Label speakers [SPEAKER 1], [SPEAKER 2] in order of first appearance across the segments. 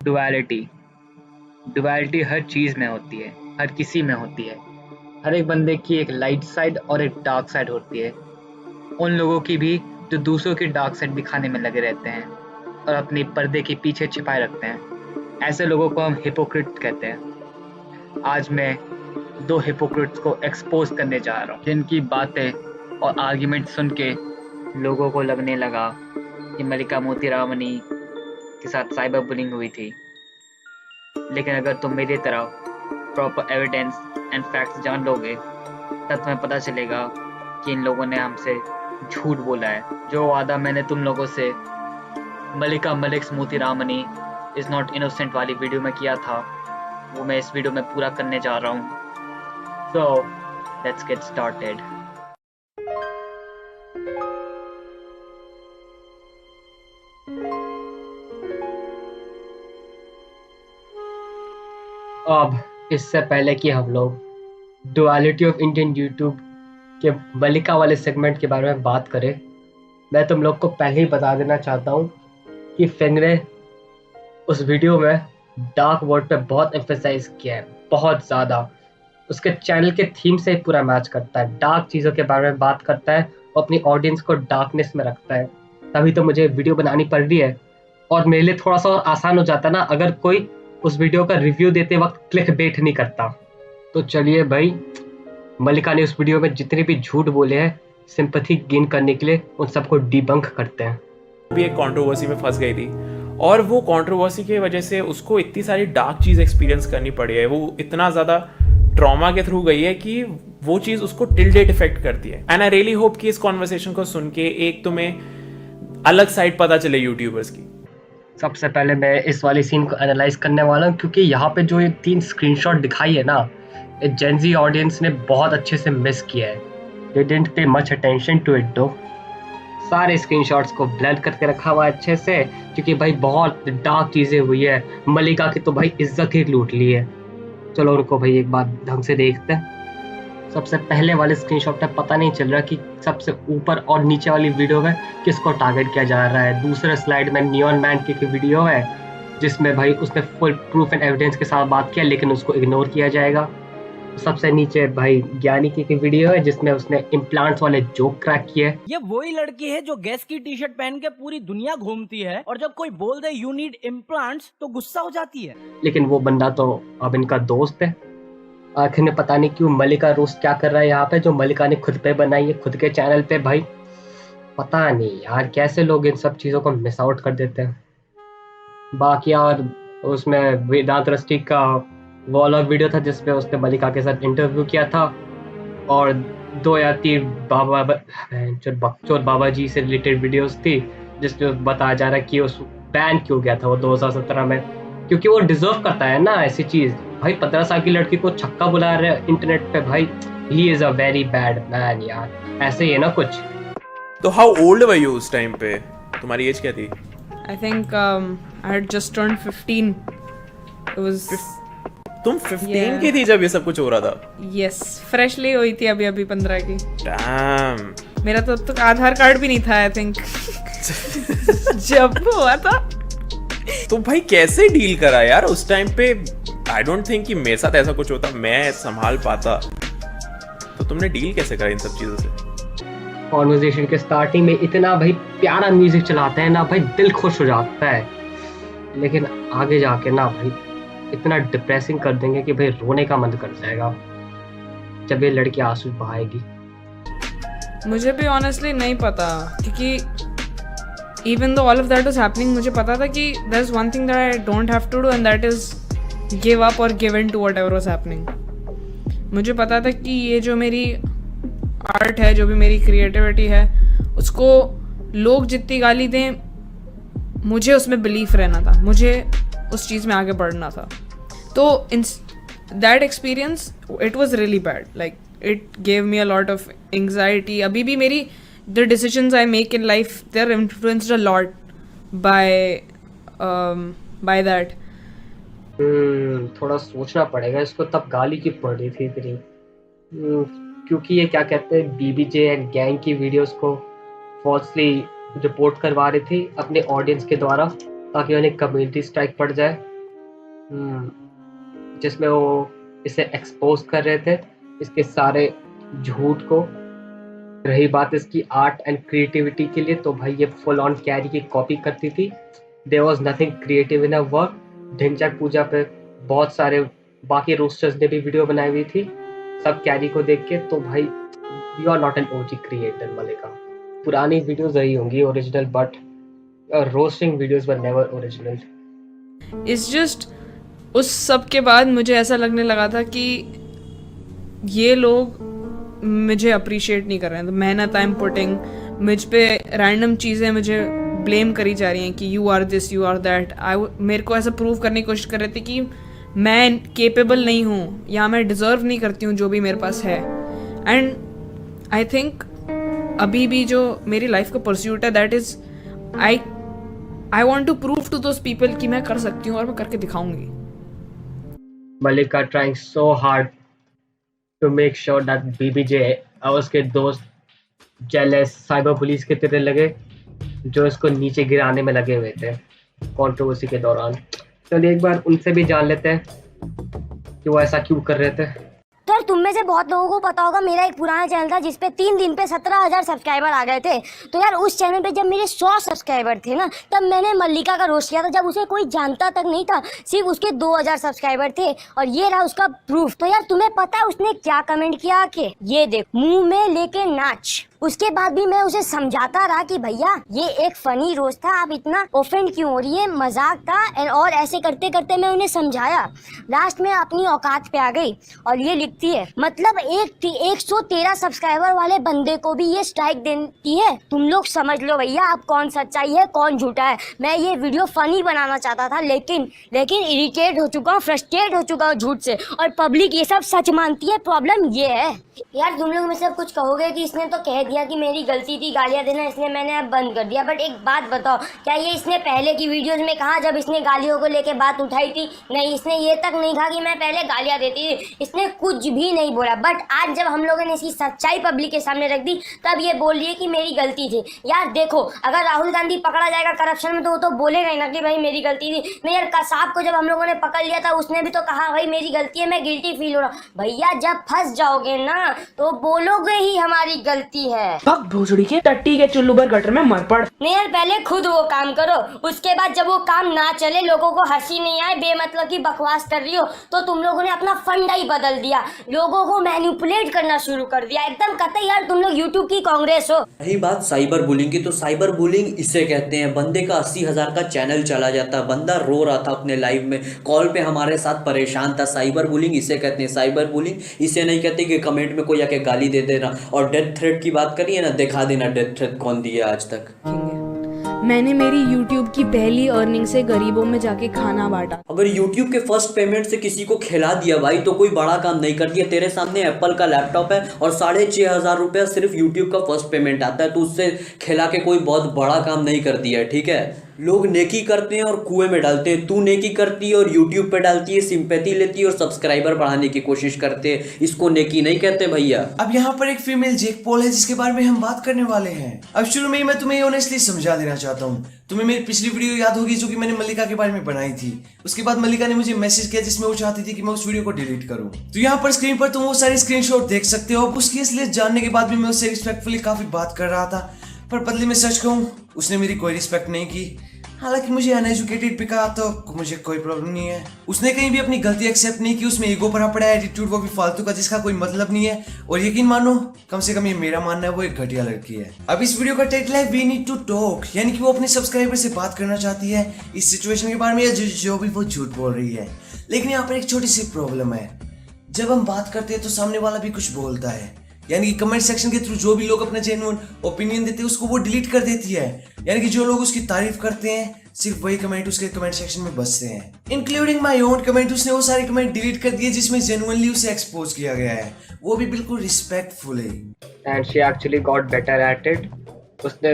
[SPEAKER 1] Duality duality हर चीज़ में होती है, हर किसी में होती है। हर एक बंदे की एक लाइट साइड और एक डार्क साइड होती है। उन लोगों की भी जो दूसरों की डार्क साइड दिखाने में लगे रहते हैं और अपने पर्दे के पीछे छिपाए रखते हैं। ऐसे लोगों को हम हिपोक्रिट कहते हैं। आज मैं दो हिपोक्रिट्स को एक्सपोज करने जा रहा हूँ, जिनकी बातें और आर्ग्यूमेंट सुन के लोगों को लगने लगा कि मल्लिका मोतीरामनी के साथ साइबर बुलिंग हुई थी। लेकिन अगर तुम मेरी तरह प्रॉपर एविडेंस एंड फैक्ट्स जान लोगे तब तुम्हें पता चलेगा कि इन लोगों ने हमसे झूठ बोला है। जो वादा मैंने तुम लोगों से मल्लिका मलिक्स मोतीरामनी इज नॉट इनोसेंट वाली वीडियो में किया था, वो मैं इस वीडियो में पूरा करने जा रहा हूँ। So let's get started. अब इससे पहले कि हम लोग डुअलिटी ऑफ इंडियन यूट्यूब के मल्लिका वाले सेगमेंट के बारे में बात करें, मैं तुम लोग को पहले ही बता देना चाहता हूँ कि फेंग ने उस वीडियो में डार्क वर्ड पे बहुत एम्फेसाइज किया है, बहुत ज़्यादा। उसके चैनल के थीम से ही पूरा मैच करता है, डार्क चीज़ों के बारे में बात करता है और अपनी ऑडियंस को डार्कनेस में रखता है। तभी तो मुझे वीडियो बनानी पड़ रही है और मेरे लिए थोड़ा सा और आसान हो जाता ना अगर कोई उस वीडियो का रिव्यू देते वक्त क्लिक बेट नहीं करता। तो चलिए भाई, मल्लिका ने उस वीडियो में जितने भी झूठ बोले हैं सिंपैथी गेन करने के लिए उन सबको डिबंक करते हैं।
[SPEAKER 2] भी एक कंट्रोवर्सी में फंस गई थी और वो कंट्रोवर्सी की वजह से उसको इतनी सारी डार्क चीज़ एक्सपीरियंस करनी पड़ी है। वो इतना ज़्यादा ट्रॉमा के थ्रू गई है कि वो चीज़ उसको टिल डेट इफेक्ट करती है। एंड आई रियली होप कि इस कॉन्वर्सेशन को सुन के एक तुम्हें अलग साइड पता चले यूट्यूबर्स की।
[SPEAKER 1] सबसे पहले मैं इस वाले सीन को एनालाइज करने वाला हूँ क्योंकि यहाँ पे जो ये 3 स्क्रीनशॉट दिखाई है ना, जेन ज़ी ऑडियंस ने बहुत अच्छे से मिस किया है। They didn't pay much attention to it though. सारे स्क्रीनशॉट्स को ब्लेंड करके रखा हुआ है अच्छे से, क्योंकि भाई बहुत डार्क चीज़ें हुई है। मल्लिका की तो भाई इज्जत ही लूट ली है। चलो उनको भाई एक बार ढंग से देखते हैं। सबसे पहले वाले स्क्रीनशॉट में पता नहीं चल रहा कि सबसे ऊपर और नीचे वाली वीडियो में किसको टारगेट किया जा रहा है। दूसरे स्लाइड में नियॉन मैन की वीडियो है जिसमें भाई उसने फुल प्रूफ एंड एविडेंस के साथ बात किया लेकिन उसको इग्नोर किया जाएगा। सबसे नीचे भाई ज्ञानी की वीडियो है जिसमें उसने इम्प्लांट्स वाले जोक क्रैक किए।
[SPEAKER 3] ये वही लड़की है जो गैस की टी शर्ट पहन के पूरी दुनिया घूमती है और जब कोई बोल दे यू नीड इम्प्लांट्स तो गुस्सा हो जाती है।
[SPEAKER 1] लेकिन वो बंदा तो अब इनका दोस्त है। आखिर में पता नहीं क्यों मल्लिका रोस्ट क्या कर रहा है यहाँ पे, जो मल्लिका ने खुद पे बनाई है खुद के चैनल पे। भाई पता नहीं यार कैसे लोग इन सब चीज़ों को मिस आउट कर देते हैं। बाकी और उसमें वेदांत रस्टी का वो अलग वीडियो था जिसमें उसने मल्लिका के साथ इंटरव्यू किया था और 2 या 3 बकचोद बाबा जी से रिलेटेड वीडियोस थी जिसमें बताया जा रहा है कि उस बैन क्यों गया था वो 2017 में, क्योंकि वो डिजर्व करता है ना ऐसी चीज़। भाई 15 साल की लड़की को छक्का बुला रहे हैं इंटरनेट पे, भाई he is a very bad man यार। ऐसे ही है ना कुछ।
[SPEAKER 2] तो हाउ ओल्ड वर यू उस टाइम पे? तुम्हारी एज क्या थी?
[SPEAKER 4] I think I had just turned 15. It was
[SPEAKER 2] तुम 15
[SPEAKER 4] Yeah.
[SPEAKER 2] की थी जब ये सब कुछ हो रहा था?
[SPEAKER 4] yes, freshly हुई थी अभी 15 की।
[SPEAKER 2] डैम।
[SPEAKER 4] मेरा तो अब तक आधार कार्ड भी नहीं था आई थिंक जब हुआ था।
[SPEAKER 2] तो भाई कैसे डील करा यार उस टाइम पे? आई डोंट थिंक कि मेरे साथ ऐसा कुछ होता, मैं संभाल पाता। तो तुमने डील कैसे करा इन सब चीजों से?
[SPEAKER 1] कॉन्वर्जेशन के स्टार्टिंग में इतना भाई प्यारा म्यूजिक चलाते हैं ना भाई, दिल खुश हो जाता है। लेकिन आगे जाके ना भाई इतना डिप्रेसिंग कर देंगे कि भाई रोने का मन कर जाएगा जब ये लड़की आंसू बहाएगी।
[SPEAKER 4] मुझे भी ऑनेस्टली नहीं पता क्योंकि even though all of that was happening मुझे पता था कि there is one thing that I don't have to do and that is give up और give in to whatever was happening. मुझे पता था कि ये जो मेरी आर्ट है, जो भी मेरी क्रिएटिविटी है, उसको लोग जितनी गाली दें मुझे उसमें बिलीफ रहना था, मुझे उस चीज़ में आगे बढ़ना था। तो in that experience it was really bad, like it gave me a lot of anxiety. अभी भी मेरी the decisions I make in life they are influenced a lot by that.
[SPEAKER 1] थोड़ा सोचना पड़ेगा इसको, तब गाली की पड़ रही थी इतनी। क्योंकि ये क्या कहते हैं बीबीजे एंड गैंग की वीडियोस को फॉल्सली रिपोर्ट करवा रही थी अपने ऑडियंस के द्वारा ताकि उन्हें कम्युनिटी स्ट्राइक पड़ जाए।
[SPEAKER 5] जिसमें वो इसे एक्सपोज कर रहे थे, इसके सारे झूठ को। रही बात इसकी आर्ट एंड क्रिएटिविटी के लिए, तो भाई ये फुल ऑन कैरी की कॉपी करती थी। There was nothing creative in her work. Dhinchak Pooja पे बहुत सारे बाकी रोस्टर्स ने भी वीडियो बनाई हुई थी सब कैरी को देख के। तो भाई you are not an OG creator Malika. पुरानी वीडियोस रही होंगी original, but roasting videos were never original.
[SPEAKER 4] It's just उस सब के बाद मुझे ऐसा लगने लगा था कि ये लोग मुझे अप्रिशिएट नहीं कर रहे हैं। तो मेहनत आई एम पुटिंग, मुझ पे रैंडम चीज़ें मुझे ब्लेम करी जा रही हैं कि you are this, you are that. मेरे को ऐसा प्रूव करने की कोशिश कर रहे थे कि मैं केपेबल नहीं हूँ या मैं डिज़र्व नहीं करती हूँ जो भी मेरे पास है। एंड आई थिंक अभी भी जो मेरी लाइफ का परस्यूट है, that is I want to prove to those people कि मैं कर सकती हूँ और मैं करके दिखाऊंगी।
[SPEAKER 5] Malika trying so hard to make sure that BBJ और उसके दोस्त जेलस साइबर पुलिस के तरह लगे, जो इसको नीचे गिराने में लगे हुए थे कंट्रोवर्सी के दौरान। चलिए एक बार उनसे भी जान लेते हैं कि वो ऐसा क्यों कर रहे थे।
[SPEAKER 6] तो यार तुम में से बहुत लोगों को पता होगा, मेरा एक पुराना चैनल था जिसपे 3 दिन पे 17,000 सब्सक्राइबर आ गए थे। तो यार उस चैनल पे जब मेरे 100 सब्सक्राइबर थे ना, तब मैंने मल्लिका का रोस्ट किया था, जब उसे कोई जानता तक नहीं था, सिर्फ उसके 2,000 सब्सक्राइबर थे। और ये रहा उसका प्रूफ। तो यार तुम्हें पता है उसने क्या कमेंट किया कि ये देख मुंह में लेके नाच। उसके बाद भी मैं उसे समझाता रहा कि भैया ये एक फनी रोस्ट था, आप इतना ऑफेंड क्यों हो रही है, मजाक था। और ऐसे करते करते मैं उन्हें समझाया। लास्ट में अपनी औकात पे आ गई और ये लिखती है, मतलब 113 सब्सक्राइबर वाले बंदे को भी ये स्ट्राइक देती है। तुम लोग समझ लो भैया आप कौन सच्चाई है कौन झूठा है। मैं ये वीडियो फनी बनाना चाहता था, लेकिन इरिटेट हो चुका हूँ, फ्रस्ट्रेट हो चुका हूँ झूठ से, और पब्लिक ये सब सच मानती है। प्रॉब्लम ये है यार, तुम लोग में से कुछ कहोगे कि इसने तो कह दिया कि मेरी गलती थी गालियां देना, इसलिए मैंने अब बंद कर दिया। बट एक बात बताओ, क्या ये इसने पहले की वीडियोस में कहा जब इसने गालियों को लेके बात उठाई थी? नहीं, इसने ये तक नहीं कहा कि मैं पहले गालियां देती थी, इसने कुछ भी नहीं बोला। बट आज जब हम लोगों ने इसकी सच्चाई पब्लिक के सामने रख दी, तब ये बोल रही है कि मेरी गलती थी। यार देखो, अगर राहुल गांधी पकड़ा जाएगा करप्शन में तो वो तो बोलेगा ही ना कि भाई मेरी गलती थी। नहीं यार, कसाब को जब हम लोगों ने पकड़ लिया था उसने भी तो कहा भाई मेरी गलती है, मैं गिल्टी फील हो रहा हूँ। भैया जब फंस जाओगे ना तो बोलोगे ही हमारी गलती है।
[SPEAKER 7] भोसड़ी के टट्टी के चुल्लू भर गटर में मर पड़।
[SPEAKER 6] नहीं यार, पहले खुद वो काम करो, उसके बाद जब वो काम ना चले, लोगों को हंसी नहीं आए, बेमतलब की बकवास कर रही हो, तो तुम लोगों ने अपना फंडा ही बदल दिया, लोगों को मैनिपुलेट करना शुरू कर दिया एकदम। कतई यार तुम लोग यूट्यूब की कांग्रेस हो।
[SPEAKER 8] रही बात साइबर बुलिंग की, तो साइबर बुलिंग इसे कहते हैं। बंदे का 80,000 का चैनल चला जाता, बंदा रो रहा था अपने लाइव में, कॉल पे हमारे साथ परेशान था। साइबर बुलिंग इसे कहते हैं। साइबर बुलिंग इसे नहीं कहते कि कमेंट में कोई आके गाली दे देना। और डेथ थ्रेट की बात करिए ना, दिखा देना डेथ थ्रेट कौन दिया आज तक।
[SPEAKER 4] मैंने मेरी YouTube की पहली अर्निंग से गरीबों में जाके खाना बांटा।
[SPEAKER 8] अगर YouTube के फर्स्ट पेमेंट से किसी को खिला दिया भाई, तो कोई बड़ा काम नहीं कर दिया। तेरे सामने एप्पल का लैपटॉप है और 6,500 रुपया सिर्फ YouTube का फर्स्ट पेमेंट आता है, तो उससे खिला के कोई बहुत बड़ा काम नहीं कर दिया है, ठीक है। लोग नेकी करते हैं और कुएं में डालते हैं, तू नेकी करती है और यूट्यूब पे डालती है, सिंपैथी लेती है और सब्सक्राइबर बढ़ाने की कोशिश करते हैं, इसको नेकी नहीं कहते भैया।
[SPEAKER 9] अब यहाँ पर एक फीमेल जेक पॉल है जिसके बारे में हम बात करने वाले हैं। अब शुरू में ही मैं तुम्हें ऑनेस्टली समझा देना चाहता हूँ। तुम्हें मेरी पिछली वीडियो याद होगी जो कि मैंने मल्लिका के बारे में बनाई थी। उसके बाद मल्लिका ने मुझे मैसेज किया जिसमें वो चाहती थी कि मैं उस वीडियो को डिलीट करूँ। तो यहाँ पर स्क्रीन पर तुम वो सारे स्क्रीनशॉट देख सकते हो। उसकी असलियत जानने के बाद भी मैं उससे रिस्पेक्टफुली काफी बात कर रहा था, पर बदले में सच कहूँ उसने मेरी कोई रिस्पेक्ट नहीं की। हालांकि मुझे अनएजुकेटेड भी कहा तो मुझे कोई प्रॉब्लम नहीं है। उसने कहीं भी अपनी गलती एक्सेप्ट नहीं की, उसमें ईगो भरा पड़ा है, एटीट्यूड वो भी फालतू का जिसका कोई मतलब नहीं है। और यकीन मानो, कम से कम ये मेरा मानना है, वो एक घटिया लड़की है। अब इस वीडियो का टाइटल है वी नीड टू टॉक, यानी कि वो अपने सब्सक्राइबर से बात करना चाहती है इस सिचुएशन के बारे में, जो भी वो झूठ बोल रही है। लेकिन यहाँ पर एक छोटी सी प्रॉब्लम है, जब हम बात करते हैं तो सामने वाला भी कुछ बोलता है, यानी कि कमेंट सेक्शन के थ्रू जो भी लोग अपना जेन्युइन ओपिनियन देते हैं उसको वो डिलीट कर देती है। यानी कि जो लोग उसकी तारीफ करते हैं सिर्फ वही कमेंट उसके कमेंट सेक्शन में बसते हैं, इंक्लूडिंग माय ओन कमेंट। उसने वो सारे कमेंट डिलीट कर दिए जिसमें जेन्युइनली उसे एक्सपोज किया गया है, वो भी बिल्कुल respectfully.
[SPEAKER 5] And she actually got better at it. उसने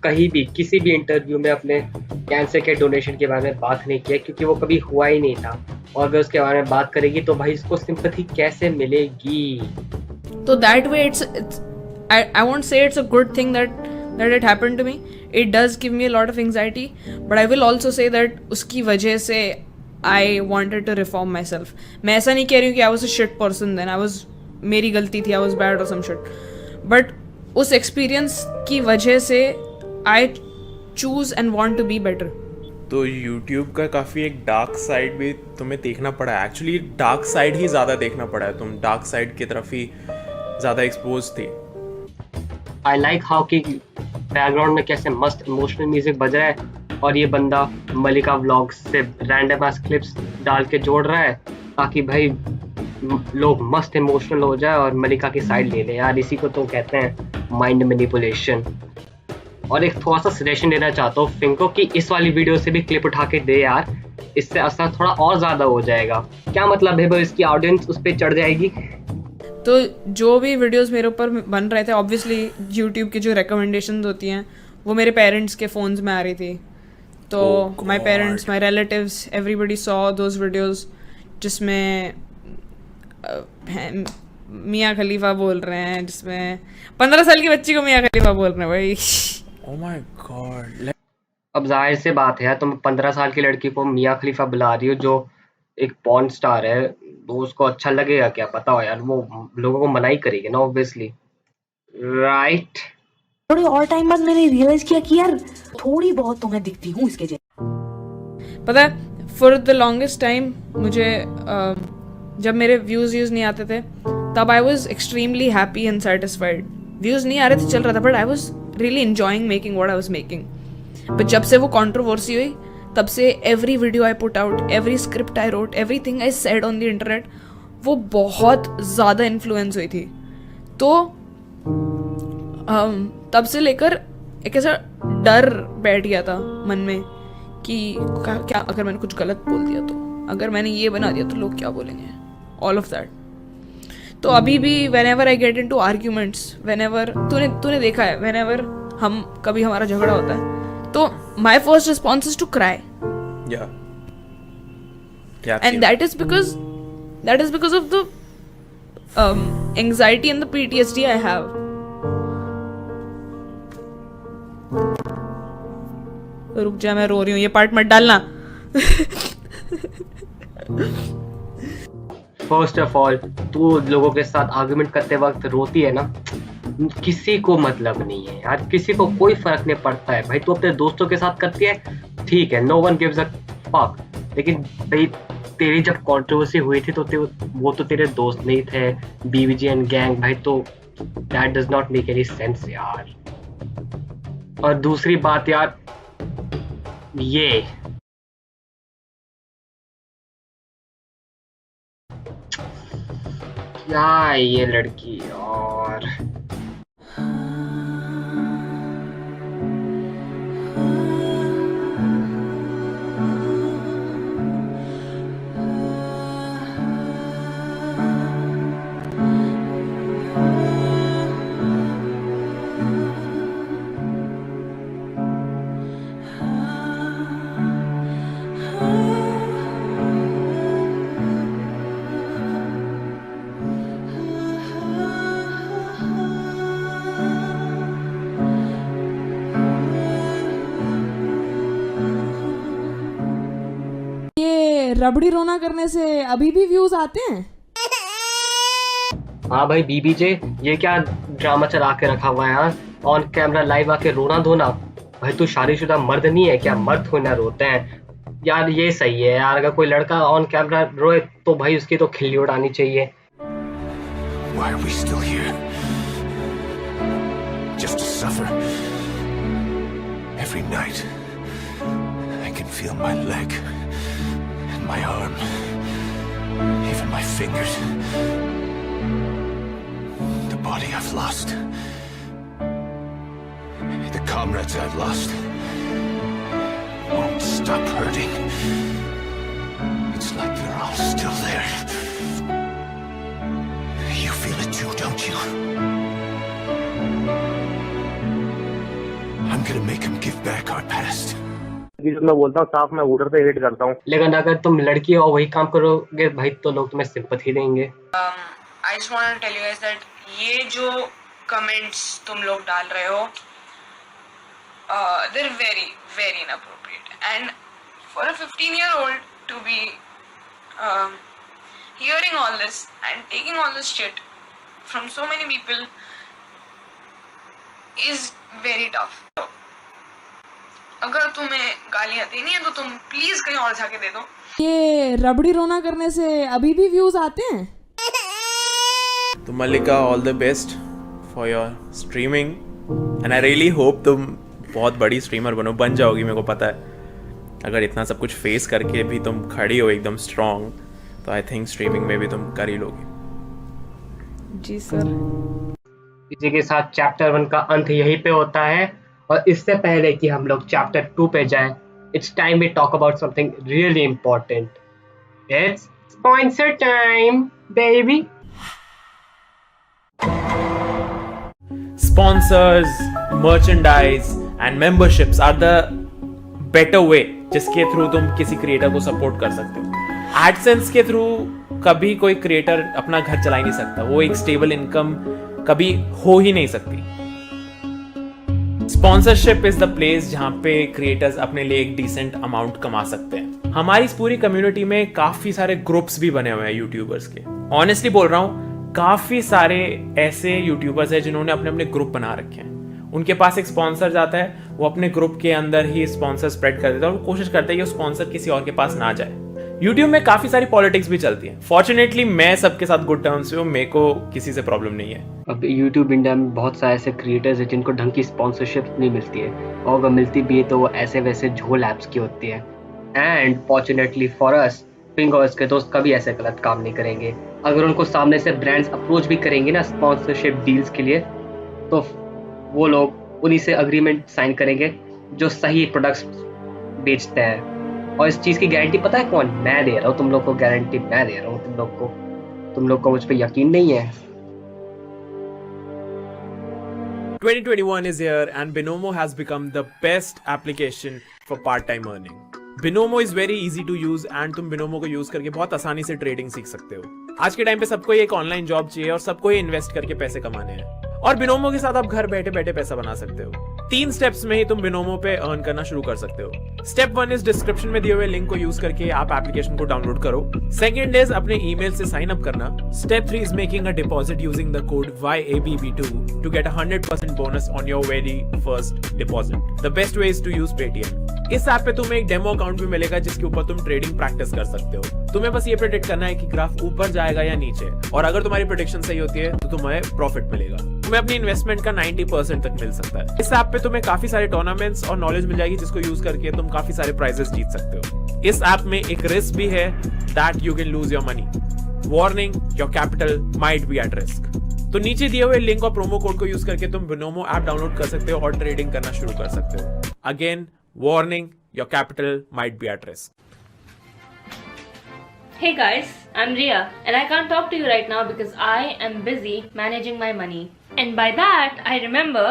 [SPEAKER 5] कहीं भी किसी भी इंटरव्यू में अपने कैंसर के डोनेशन के बारे में बात नहीं किया, क्योंकि वो कभी हुआ ही नहीं था। और अगर उसके बारे में बात करेगी तो भाई इसको सिंपैथी कैसे मिलेगी?
[SPEAKER 4] तो that way I won't say it's a good thing that it happened to me. It does give me a lot of anxiety, but I will also say that उसकी वजह से I wanted to reform myself. मैं ऐसा नहीं कह रही हूँ कि I was a shit person then, I was, मेरी गलती थी, आई वॉज बैड और सम शिट, बट उस एक्सपीरियंस की वजह से I choose and want to be better.
[SPEAKER 2] तो YouTube का काफ़ी एक डार्क साइड भी तुम्हें देखना पड़ा है. एक्चुअली डार्क साइड ही ज़्यादा देखना पड़ा है, तुम डार्क साइड की तरफ ही ज़्यादा एक्सपोज थे.
[SPEAKER 5] आई लाइक हाउ कि बैकग्राउंड में कैसे मस्त इमोशनल म्यूजिक बज रहा है और ये बंदा मलिका व्लॉग्स से रैंडम एस क्लिप्स डाल के जोड़ रहा है ताकि भाई लोग मस्त इमोशनल हो जाए और मलिका की साइड ले ले. यार इसी को तो कहते हैं माइंड मैनिपुलेशन. और एक थोड़ा सा सजेशन देना चाहता हूँ फिंको कि इस वाली वीडियो से भी क्लिप उठा के दे यार, इससे असर थोड़ा और ज़्यादा हो जाएगा. क्या मतलब है भाई, इसकी ऑडियंस उस पर चढ़ जाएगी.
[SPEAKER 4] तो जो भी वीडियोस मेरे ऊपर बन रहे थे, ऑब्वियसली यूट्यूब की जो रिकमेंडेशंस होती हैं वो मेरे पेरेंट्स के फ़ोन्स में आ रही थी. तो my parents, my relatives, everybody saw those videos जिसमें मियाँ खलीफा बोल रहे हैं, जिसमें 15 साल की बच्ची को मियाँ खलीफा बोल रहे हैं भाई.
[SPEAKER 2] Oh my God.
[SPEAKER 5] अब जाहिर से बात है, तुम 15 साल की लड़की को मियाँ खलीफा बुला रही हो जो एक पॉर्न स्टार है, तो उसको अच्छा लगेगा क्या पता हो यार, वो लोगों को मना ही करेगी ना ऑब्वियसली, राइट.
[SPEAKER 7] थोड़े और टाइम बाद मैंने रियलाइज किया कि यार थोड़ी बहुत तो मैं दिखती हूँ इसके जैसे.
[SPEAKER 4] पता है, फॉर द लॉन्गेस्ट टाइम मुझे जब मेरे व्यूज़ नहीं आते थे तब I was extremely happy and satisfied. Views नहीं आ रहे थे, चल रहा था, but I was really enjoying making what I was making. But जब से वो कंट्रोवर्सी हुई तब से every video I put out, every script I wrote, everything I said on the internet, वो बहुत ज़्यादा इन्फ्लुएंस हुई थी. तो तब से लेकर एक ऐसा डर बैठ गया था मन में कि क्या अगर मैंने कुछ गलत बोल दिया, तो अगर मैंने ये बना दिया तो लोग क्या बोलेंगे, ऑल ऑफ दैट. तो अभी भी whenever I get into arguments, whenever तूने देखा है, whenever कभी हमारा झगड़ा होता है तो my first response is to cry.
[SPEAKER 2] Yeah.
[SPEAKER 4] And that is because of the anxiety and the PTSD I have. रुक जा, मैं रो रही हूँ, ये पार्ट मत डालना.
[SPEAKER 5] फर्स्ट ऑफ ऑल, तू लोगों के साथ आर्गुमेंट करते वक्त रोती है ना, किसी को मतलब नहीं है यार, किसी को कोई फर्क नहीं पड़ता है भाई. तू अपने दोस्तों के साथ करती है, ठीक है, no one gives a fuck. लेकिन तेरी जब कंट्रोवर्सी हुई थी तो वो तो तेरे दोस्त नहीं थे, बीबीजी एंड गैंग भाई, तो that does not make any sense यार. और दूसरी बात यार, ये क्या है ये लड़की. और
[SPEAKER 7] रबड़ी रोना करने से अभी भी व्यूज आते हैं.
[SPEAKER 5] हाँ भाई बीबीजे, ये क्या ड्रामा चला के रखा हुआ है यार, ऑन कैमरा लाइव आके रोना धोना. भाई तू शादीशुदा मर्द नहीं है क्या, मर्द होना रोते हैं यार, ये सही है यार. अगर कोई लड़का ऑन कैमरा रोए तो भाई उसकी तो खिल्ली उड़ानी चाहिए.
[SPEAKER 10] Why are we still here? Just to suffer. Every night, I can feel my leg, and my arm, even my fingers. The body I've lost. The comrades I've lost. Won't stop hurting. It's like they're all still there. You feel it too, don't you? I'm gonna make them give back our past.
[SPEAKER 11] मैं बोलता हूँ साफ, मैं voter पे hate करता हूँ.
[SPEAKER 5] लेकिन अगर तुम लड़की हो वही काम करोगे भाई तो लोग तुम्हें सिंपैथी देंगे.
[SPEAKER 4] I just want to tell you guys that ये जो कमेंट्स तुम लोग डाल रहे हो, they're very very inappropriate, and for a 15-year-old to be hearing all this and taking all this shit from so many people is very tough. अगर तुम्हें गालियाँ देनी है तो तुम प्लीज कहीं और जाके दे दो.
[SPEAKER 7] ये रबड़ी रोना करने से अभी भी व्यूज आते हैं?
[SPEAKER 2] तो Mallika, all the best for your streaming and I really hope तुम बहुत बड़ी स्ट्रीमर बन जाओगी. मेरे को पता है अगर इतना सब कुछ फेस करके भी तुम खड़ी हो एकदम स्ट्रांग, तो आई थिंक स्ट्रीमिंग में भी तुम कर ही लोगी.
[SPEAKER 4] जी सर.
[SPEAKER 5] इसी के साथ चैप्टर 1 का अंत यहीं पे होता है. और इससे पहले कि हम लोग चैप्टर 2 पे जाएं, it's time we talk about something really important. It's sponsor time baby.
[SPEAKER 2] Sponsors, merchandise and memberships are the better way जिसके थ्रू तुम किसी क्रिएटर को सपोर्ट कर सकते हो. एडसेंस के थ्रू कभी कोई क्रिएटर अपना घर चला ही नहीं सकता. वो एक स्टेबल इनकम कभी हो ही नहीं सकती. स्पॉन्सरशिप इज द प्लेस जहां पे क्रिएटर्स अपने लिए एक डिसेंट अमाउंट कमा सकते हैं. हमारी इस पूरी कम्युनिटी में काफी सारे ग्रुप्स भी बने हुए हैं यूट्यूबर्स के. ऑनेस्टली बोल रहा हूँ, काफी सारे ऐसे यूट्यूबर्स हैं जिन्होंने अपने अपने ग्रुप बना रखे हैं. उनके पास एक स्पॉन्सर जाता है, वो अपने ग्रुप के अंदर ही स्पॉन्सर स्प्रेड कर देता है और कोशिश करता है कि वो स्पॉन्सर किसी और के पास ना जाए. यूट्यूब में काफी सारी पॉलिटिक्स भी चलती है. फॉर्चुनेटली मैं सबके साथ गुड टर्म्स पे हूँ, मेरे को किसी से प्रॉब्लम नहीं है.
[SPEAKER 5] अब यूट्यूब इंडिया में बहुत सारे ऐसे क्रिएटर्स हैं जिनको ढंग की स्पॉन्सरशिप नहीं मिलती है, और अगर मिलती भी है तो वो ऐसे वैसे झोल ऐप्स की होती है. And fortunately for us, fingers के दोस्त कभी ऐसे गलत काम नहीं करेंगे. अगर उनको सामने से ब्रांड्स अप्रोच भी करेंगे ना स्पॉन्सरशिप डील्स के लिए, तो वो लोग उन्हीं से अग्रीमेंट साइन करेंगे जो सही प्रोडक्ट्स बेचते हैं. और इस चीज़ की गारंटी पता है कौन? मैं दे रहा हूँ तुम लोग को. गारंटी मैं दे रहा हूँ तुम लोग को मुझ पे यकीन नहीं है.
[SPEAKER 2] 2021 is here and Binomo has become the best application for part-time earning. Binomo is very easy to use and तुम Binomo को यूज करके बहुत आसानी से ट्रेडिंग सीख सकते हो. आज के टाइम पे सबको एक ऑनलाइन जॉब चाहिए और सबको ये इन्वेस्ट करके पैसे कमाने हैं, और Binomo के साथ आप घर बैठे बैठे पैसा बना सकते हो. 3 स्टेप्स में ही तुम Binomo पे अर्न करना शुरू कर सकते हो. स्टेप 1 इज डिस्क्रिप्शन में दिए हुए लिंक को यूज करके आप एप्लीकेशन को डाउनलोड करो. सेकंड इज अपने ईमेल से साइन अप करना. Step 3 is making a deposit using the code YABB2 to get 100% bonus on your very first deposit. The best way is to use Paytm. इस app पे तुम्हें एक demo account भी मिलेगा जिसके ऊपर तुम ट्रेडिंग प्रैक्टिस कर सकते हो. तुम्हें बस ये प्रेडिक्ट करना है कि ग्राफ ऊपर जाएगा या नीचे, और अगर तुम्हारी प्रेडिक्शन सही होती है तो तुम्हें प्रॉफिट मिलेगा. तुम्हें अपनी इन्वेस्टमेंट का 90% तक मिल सकता है. इस ऐप पे तुम्हें काफी सारे टूर्नामेंट्स और नॉलेज मिल जाएगी जिसको यूज करके तुम काफी सारे प्राइजेस जीत सकते हो. इस ऐप में एक रिस्क भी है, that you can lose your money. Warning, your capital might be at risk. तो नीचे दिए हुए लिंक और प्रोमो कोड को यूज करके तुम Binomo ऐप डाउनलोड कर सकते हो और ट्रेडिंग करना शुरू कर सकते हो. Again, warning, your capital might be at risk.
[SPEAKER 12] Hey guys, I'm Ria and I can't talk to you right now because I am busy managing my money. And by that, I remember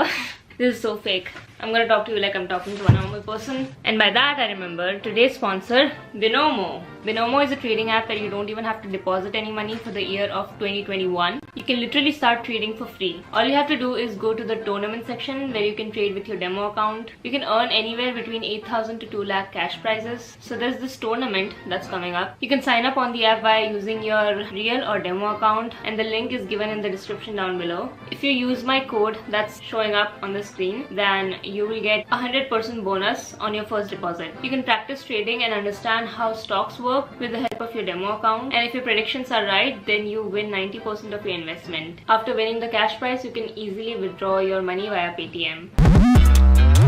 [SPEAKER 12] this is so fake. I'm gonna talk to you like I'm talking to a normal person. And by that, I remember today's sponsor, Binomo. Binomo is a trading app where you don't even have to deposit any money for the year of 2021. You can literally start trading for free. All you have to do is go to the tournament section where you can trade with your demo account. You can earn anywhere between 8,000 to 2 lakh cash prizes. So there's this tournament that's coming up. You can sign up on the app by using your real or demo account, and the link is given in the description down below. If you use my code that's showing up on the screen, then you will get 100% bonus on your first deposit. You can practice trading and understand how stocks work with the help of your demo account, and if your predictions are right, then you win 90% of your investment. After winning the cash prize, you can easily withdraw your money via Paytm.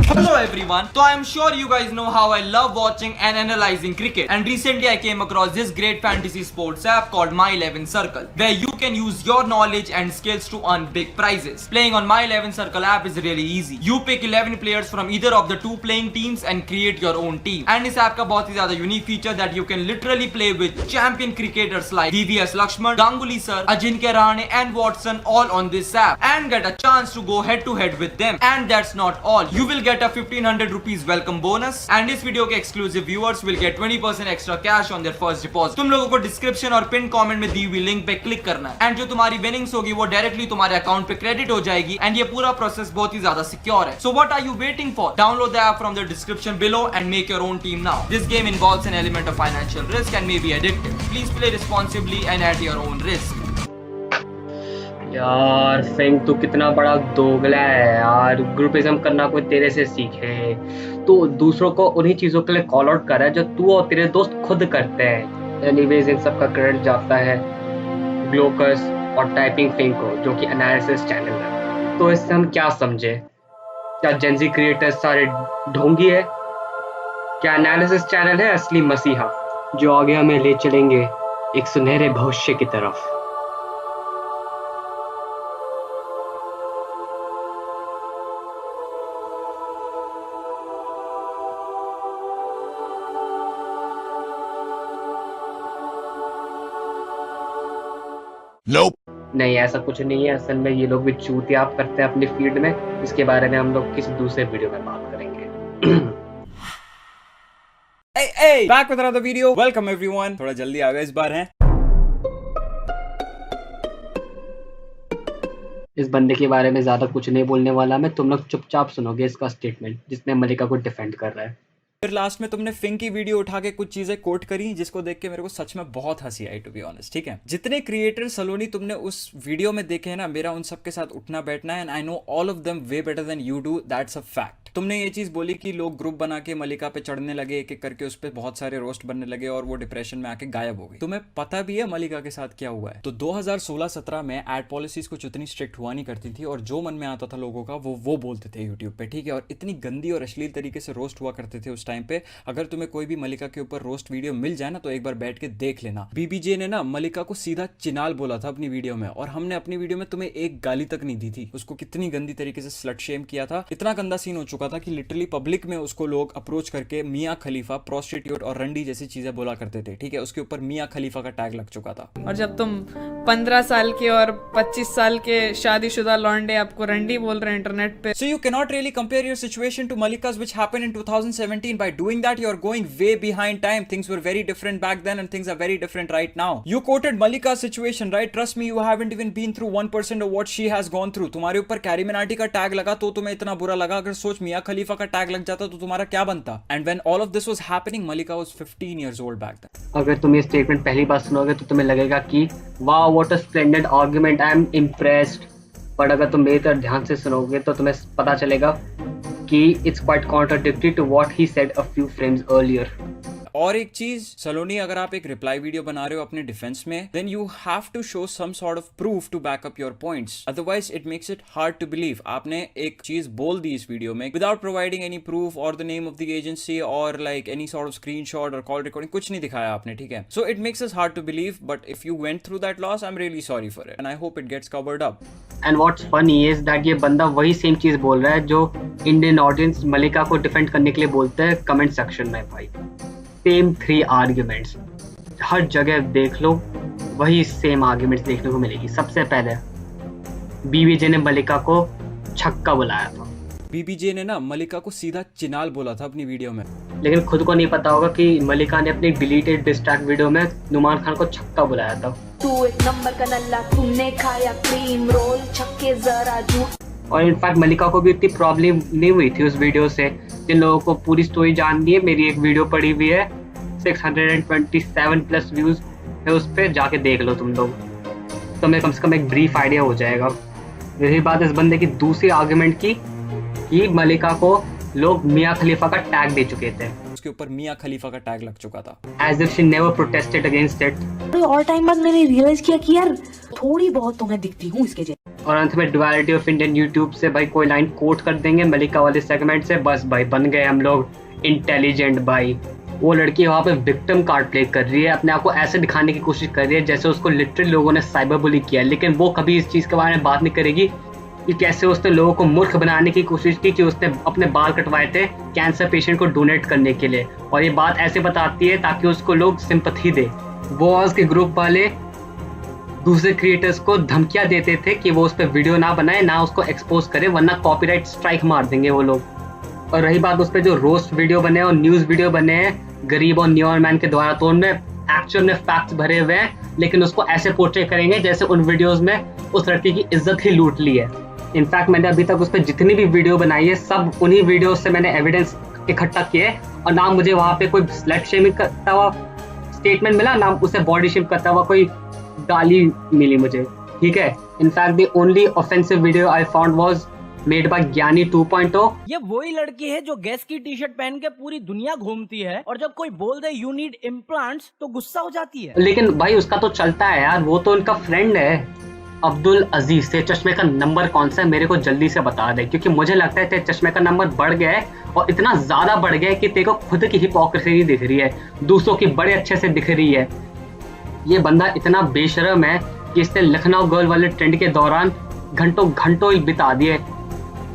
[SPEAKER 13] Hello everyone. So I am sure you guys know how I love watching and analyzing cricket, and recently I came across this great fantasy sports app called My 11 Circle, where you can use your knowledge and skills to earn big prizes. Playing on My 11 Circle app is really easy. You pick 11 players from either of the 2 playing teams and create your own team. And इस app का बहुत ही ज़्यादा unique feature that you can literally play with champion cricketers like VVS Lakshman, Ganguly sir, Ajinkya Rahane and Watson all on this app and get a chance to go head to head with them. And that's not all. You will get a 1500 rupees welcome bonus and इस video के exclusive viewers will get 20% extra cash on their first deposit. तुम लोगों को description और pin comment में दी हुई link पे click करना है एंड जो तुम्हारी विनिंग्स होगी वो डायरेक्टली तुम्हारे अकाउंट पे क्रेडिट हो जाएगी एंड ये पूरा प्रोसेस बहुत ही ज्यादा सिक्योर है. So what are you waiting for? Download the app from the description below and make your own team now. This game involves an element of financial risk and may be addictive. Please play responsibly and at your own risk.
[SPEAKER 5] यार फेंग तू कितना बड़ा दोगला है यार. Groupism करना कोई तेरे से सीखे तो दूसरों को उन्हीं चीजों के लिए कॉल आउट कर रहा है जो तू और तेरे दोस्त खुद करते हैं. एनीवेज इन सब का क्रेडिट जाता है ग्लोकस और टाइपिंग फेंग को जो कि एनालिसिस चैनल है. तो इससे हम क्या समझे? क्या जेनजी क्रिएटर्स सारे ढोंगी है? क्या एनालिसिस चैनल है असली मसीहा जो आगे हमें ले चलेंगे एक सुनहरे भविष्य की तरफ?
[SPEAKER 10] Nope.
[SPEAKER 5] नहीं, ऐसा कुछ नहीं है. असल में ये लोग भी चूतियाप करते हैं अपनी फील्ड में. इसके बारे में हम लोग किसी दूसरे वीडियो में बात करेंगे.
[SPEAKER 14] Hey, back with another video. Welcome everyone. थोड़ा जल्दी आ गए इस बार हैं.
[SPEAKER 5] इस बंदे के बारे में ज्यादा कुछ नहीं बोलने वाला मैं. तुम लोग चुपचाप सुनोगे इसका स्टेटमेंट जिसमें मलिका को डिफेंड कर रहा है.
[SPEAKER 14] फिर लास्ट में तुमने फिंग की वीडियो उठा के कुछ चीजें कोट करी जिसको देख के मेरे को सच में बहुत हंसी आई टू बी ऑनेस्ट. ठीक है, जितने क्रिएटर सलोनी तुमने उस वीडियो में देखे हैं ना, मेरा उन सबके साथ उठना बैठना है and I know all of them way better than you do. That's a fact. तुमने ये चीज बोली कि लोग ग्रुप बना के मलिका पे चढ़ने लगे, एक एक करके उस पर बहुत सारे रोस्ट बनने लगे और वो डिप्रेशन में आके गायब हो गई. तुम्हें पता भी है मलिका के साथ क्या हुआ है? तो 2016-17 में एड पॉलिसीज कुछ इतनी स्ट्रिक्ट हुआ नहीं करती थी और जो मन में आता था लोगों का वो बोलते थे यूट्यूब पे. ठीक है, और इतनी गंदी और अश्लील तरीके से रोस्ट हुआ करते थे उस टाइम पे. अगर तुम्हें कोई भी मलिका के ऊपर रोस्ट वीडियो मिल जाए ना तो एक बार बैठ के देख लेना. बीबीजे ने ना मलिका को सीधा चिनाल बोला था अपनी वीडियो में और हमने अपनी वीडियो में तुम्हें एक गाली तक नहीं दी थी. उसको कितनी गंदी तरीके से स्लट शेम किया था. इतना गंदा सीन हो चुका था कि लिटरली पब्लिक में उसको लोग अप्रोच करके मियां खलीफा, प्रोस्टिट्यूट और रंडी जैसी चीजें बोला करते थे. ठीक है, उसके ऊपर मियां खलीफा का टैग लग चुका था.
[SPEAKER 4] और जब तुम 15 साल के और 25 साल के शादीशुदा लौंडे आपको रंडी बोल रहे हैं इंटरनेट पे.
[SPEAKER 14] So you cannot really compare your situation to Malika's which happened in 2017. By doing that you are going way behind time. Things were very different back then and things are very different right now. You quoted Malika's situation, right? Trust me, you haven't even been through 1% of what she has gone through. तुम्हारे ऊपर carry Minati का tag लगा तो तुम्हें इतना बुरा लगा. अगर सोच मियां खलीफा का टैग लग जाता तो तुम्हारा क्या बनता? And when all of this was happening, Malika was 15 years old back then.
[SPEAKER 5] अगर तुम ये स्टेटमेंट पहली बार सुनोगे तो तुम्हें लगेगा कि वाह what a splendid argument, I am impressed. But अगर तुम मेरी तरफ ध्यान से सुनोगे तो तुम्हें पता चलेगा कि it's quite contradictory to what he said a few frames earlier.
[SPEAKER 14] और एक चीज सलोनी, अगर आप एक रिप्लाई वीडियो बना रहे हो अपने डिफेंस में, then you have to show some sort of proof to back up your points. Otherwise it makes it hard to believe. आपने एक चीज बोल दी इस वीडियो में विदाउट प्रोवाइडिंग एनी प्रूफ और the name of the agency और like any sort of screenshot और कॉल रिकॉर्डिंग, कुछ नहीं दिखाया आपने. ठीक है, so it makes us hard to believe. But if you went through that loss, I am really sorry for it and I hope it gets covered up.
[SPEAKER 5] And what's funny is that ये बंदा वही same चीज बोल रहा है जो Indian audience मलिका को defend करने के लिए बोलते हैं कमेंट सेक्शन में. भाई सेम 3 आर्ग्यूमेंट्स हर जगह देख लो, वही सेम आर्ग्यूमेंट्स देखने को मिलेगी. सबसे पहले बीबीजे ने मलिका को छक्का बुलाया था.
[SPEAKER 14] बीबीजे ने ना मलिका को सीधा चिनाल बोला था अपनी वीडियो में.
[SPEAKER 5] लेकिन खुद को नहीं पता होगा कि मलिका ने अपनी डिलीटेड डिस्ट्रैक्ट वीडियो में नुमान खान को छक्का बुलाया था.
[SPEAKER 7] तू एक नंबर का नल्ला, तुमने खाया क्रीम रोल, छक्के जरा झूठ.
[SPEAKER 5] और इनफैक्ट मलिका को भी इतनी प्रॉब्लम नहीं हुई थी उस वीडियो से. जिन लोगों को पूरी स्टोरी जाननी है, मेरी एक वीडियो पड़ी हुई है, 627 प्लस व्यूज है उस पर, जाके देख लो तुम लोग, तो हमें कम से कम एक ब्रीफ आइडिया हो जाएगा. रही बात इस बंदे की दूसरी आर्गुमेंट की कि मलिका को लोग मियां खलीफा का टैग दे चुके थे.
[SPEAKER 14] उसके ऊपर मियां खलीफा का टैग लग चुका था.
[SPEAKER 5] As if she never protested against it.
[SPEAKER 7] और टाइम बाद मैंने रियलाइज किया कि यार थोड़ी बहुत तो मैं दिखती हूँ इसके जैसे.
[SPEAKER 5] और अंत में डुअलिटी ऑफ इंडियन यूट्यूब से भाई कोई लाइन कोट कर देंगे मलिका वाले सेगमेंट से, बस भाई बन गए हम लोग इंटेलिजेंट. भाई वो लड़की वहाँ पे विक्टिम कार्ड प्ले कर रही है, अपने आप को ऐसे दिखाने की कोशिश कर रही है जैसे उसको लिटरली लोगों ने साइबर बुली किया. लेकिन वो कभी इस चीज़ के बारे में बात नहीं करेगी कि कैसे उसने लोगों को मूर्ख बनाने की कोशिश की कि उसने अपने बाल कटवाए थे कैंसर पेशेंट को डोनेट करने के लिए. और ये बात ऐसे बताती है ताकि उसको लोग सिंपैथी दे. वो और उसके ग्रुप वाले दूसरे क्रिएटर्स को धमकियां देते थे कि वो उस पर वीडियो ना बनाए, ना उसको एक्सपोज करे, वरना कॉपीराइट स्ट्राइक मार देंगे वो लोग। और रही बात उस पर जो रोस्ट वीडियो बने और न्यूज वीडियो बने हैं गरीब और न्यूयॉर्क मैन के द्वारा, तो उनमें एक्चुअल में फैक्ट्स भरे हुए हैं, लेकिन उसको ऐसे पोर्ट्रे करेंगे जैसे उन वीडियोस में उस लड़की की इज्जत ही लूट ली है। इनफैक्ट मैंने अभी तक उस पर जितनी भी वीडियो बनाई है सब उन्हीं वीडियो से मैंने एविडेंस इकट्ठा किए, और ना मुझे वहाँ पे कोई स्लट शेमिंग करता हुआ स्टेटमेंट मिला, ना उसे बॉडी शेम करता हुआ कोई गाली मिली मुझे, ठीक है। In fact the only offensive video I found was made by ज्ञानी 2.0।
[SPEAKER 3] ये वही लड़की है जो गैस की टी शर्ट पहन के पूरी दुनिया घूमती है और जब कोई बोल दे यू नीड इम्प्लांट्स तो गुस्सा हो जाती है।
[SPEAKER 5] लेकिन भाई उसका तो चलता है यार, वो तो उनका फ्रेंड है। अब्दुल अजीज से चश्मे का नंबर कौन सा है मेरे को जल्दी से बता दे, क्योंकि मुझे लगता है तेरे चश्मे का नंबर बढ़ गया है और इतना ज्यादा बढ़ गया है कि तेरे को खुद की हिपोक्रेसी दिख रही है, दूसरों की बड़े अच्छे से दिख रही है। ये बंदा इतना बेशर्म है कि इसने लखनऊ गर्ल वाले ट्रेंड के दौरान घंटों घंटों ही बिता दिए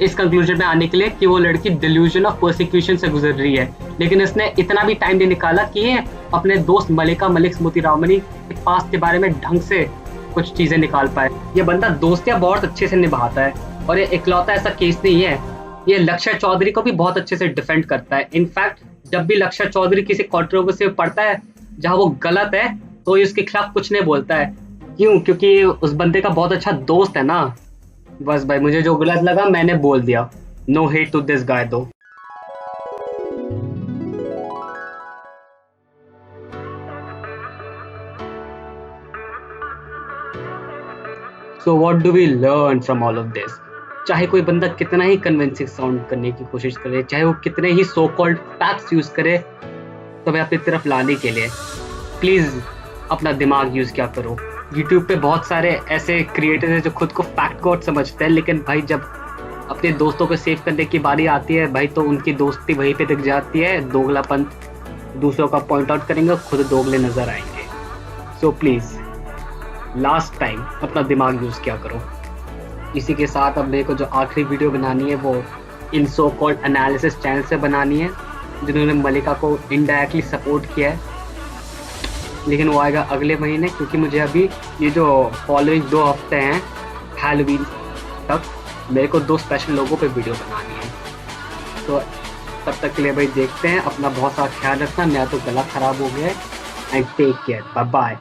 [SPEAKER 5] इस कंक्लूजन में आने के लिए कि वो लड़की डिल्यूजन ऑफ प्रोसिक्यूशन से गुजर रही है, लेकिन इसने इतना भी टाइम नहीं निकाला कि ये अपने दोस्त मलिका मलिक स्मृति रामनी के पास के बारे में ढंग से कुछ चीजें निकाल पाए। ये बंदा दोस्तियां बहुत अच्छे से निभाता है और ये इकलौता ऐसा केस नहीं है, ये लक्षय चौधरी को भी बहुत अच्छे से डिफेंड करता है। इनफैक्ट जब भी लक्षय चौधरी किसी कंट्रोवर्सी में पड़ता है जहाँ वो गलत है तो ये उसके खिलाफ कुछ नहीं बोलता है। क्यों? क्योंकि उस बंदे का बहुत अच्छा दोस्त है ना। बस भाई मुझे जो गलत लगा मैंने बोल दिया। No hate to this guy though. So what do we learn from all of this? चाहे कोई बंदा कितना ही कन्विंसिंग साउंड करने की कोशिश करे, चाहे वो कितने ही सो कॉल्ड फैक्ट्स यूज करे तुम्हें अपनी तरफ लाने के लिए, प्लीज अपना दिमाग यूज क्या करो। YouTube पे बहुत सारे ऐसे क्रिएटर्स हैं जो खुद को फैक्ट गॉड समझते हैं, लेकिन भाई जब अपने दोस्तों को सेव करने की बारी आती है भाई तो उनकी दोस्ती वहीं पे दिख जाती है। दोगलापन दूसरों का पॉइंट आउट करेंगे, खुद दोगले नजर आएंगे। सो प्लीज लास्ट टाइम अपना दिमाग यूज क्या करो। इसी के साथ अब मेरे को जो आखिरी वीडियो बनानी है वो इन सो कॉल्ड एनालिसिस चैनल से बनानी है जिन्होंने मलिका को इनडायरेक्टली सपोर्ट किया है, लेकिन वो आएगा अगले महीने, क्योंकि मुझे अभी ये जो फॉलोइंग 2 हफ्ते हैं हैलोवीन तक मेरे को 2 स्पेशल लोगों पे वीडियो बनानी है। तो तब तक के लिए भाई देखते हैं, अपना बहुत सारा ख्याल रखना। मेरा तो गला खराब हो गया है। And take care, bye bye.